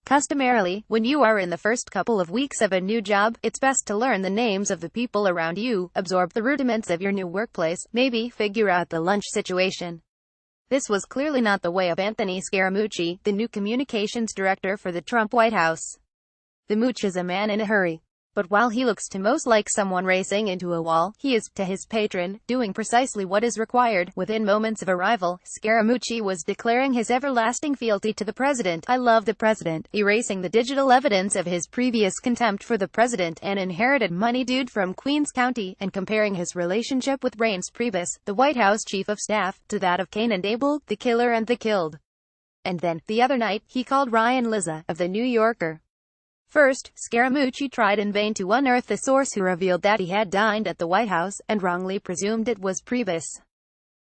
Customarily, when you are in the first couple of weeks of a new job, it's best to learn the names of the people around you, absorb the rudiments of your new workplace, maybe figure out the lunch situation. This was clearly not the way of Anthony Scaramucci, the new communications director for the Trump White House. The mooch is a man in a hurry. But while he looks to most like someone racing into a wall, he is, to his patron, doing precisely what is required. Within moments of arrival, Scaramucci was declaring his everlasting fealty to the president. "I love the president," erasing the digital evidence of his previous contempt for the president, an inherited money dude from Queens County, and comparing his relationship with reince priebus, the White House chief of staff, to that of Cain and Abel, the killer and the killed. And then, the other night, he called Ryan Lizza, of The New Yorker. First, Scaramucci tried in vain to unearth the source who revealed that he had dined at the White House, and wrongly presumed it was priebus.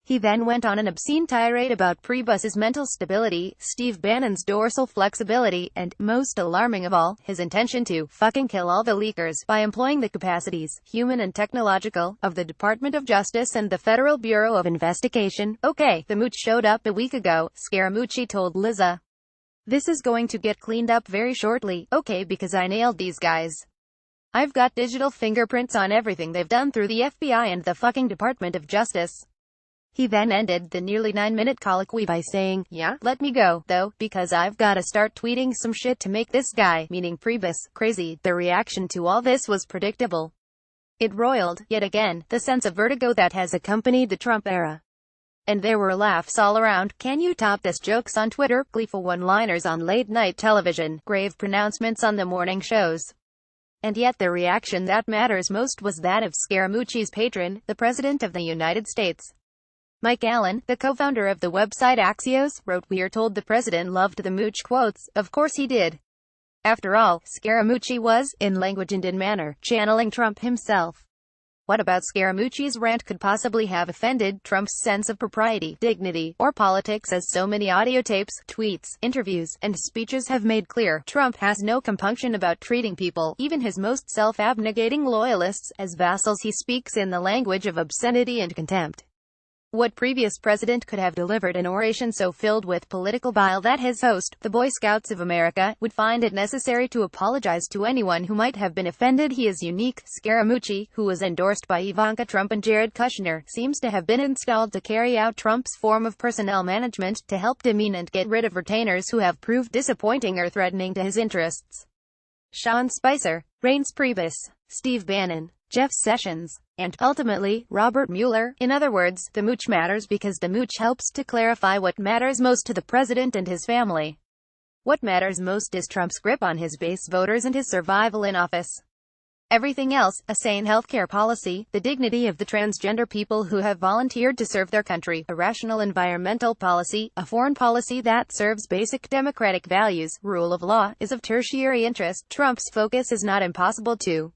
He then went on an obscene tirade about priebus's mental stability, Steve Bannon's dorsal flexibility, and, most alarming of all, his intention to fucking kill all the leakers by employing the capacities, human and technological, of the Department of Justice and the Federal Bureau of Investigation. "Okay, the mooch showed up a week ago," Scaramucci told Lizza. "This is going to get cleaned up very shortly, okay, because I nailed these guys. I've got digital fingerprints on everything they've done through the FBI and the fucking Department of Justice." He then ended the nearly 9-minute colloquy by saying, "Yeah, let me go, though, because I've gotta start tweeting some shit to make this guy," meaning priebus, crazy. The reaction to all this was predictable. It roiled, yet again, the sense of vertigo that has accompanied the Trump era. And there were laughs all around. Can you top this? Jokes on Twitter, gleeful one-liners on late-night television, grave pronouncements on the morning shows. And yet the reaction that matters most was that of Scaramucci's patron, the President of the United States. Mike Allen, the co-founder of the website Axios, wrote, "We are told the president loved the mooch," quotes. Of course he did. After all, Scaramucci was, in language and in manner, channeling Trump himself. What about Scaramucci's rant could possibly have offended Trump's sense of propriety, dignity, or politics? As so many audio tapes, tweets, interviews, and speeches have made clear, Trump has no compunction about treating people, even his most self-abnegating loyalists, as vassals. He speaks in the language of obscenity and contempt. What previous president could have delivered an oration so filled with political bile that his host, the Boy Scouts of America, would find it necessary to apologize to anyone who might have been offended? He is unique. Scaramucci, who was endorsed by Ivanka Trump and Jared Kushner, seems to have been installed to carry out Trump's form of personnel management, to help demean and get rid of retainers who have proved disappointing or threatening to his interests. Sean Spicer, reince priebus, Steve Bannon, Jeff Sessions, and, ultimately, Robert Mueller. In other words, the mooch matters because the mooch helps to clarify what matters most to the president and his family. What matters most is Trump's grip on his base voters and his survival in office. Everything else, a sane healthcare policy, the dignity of the transgender people who have volunteered to serve their country, a rational environmental policy, a foreign policy that serves basic democratic values, rule of law, is of tertiary interest. Trump's focus is not impossible to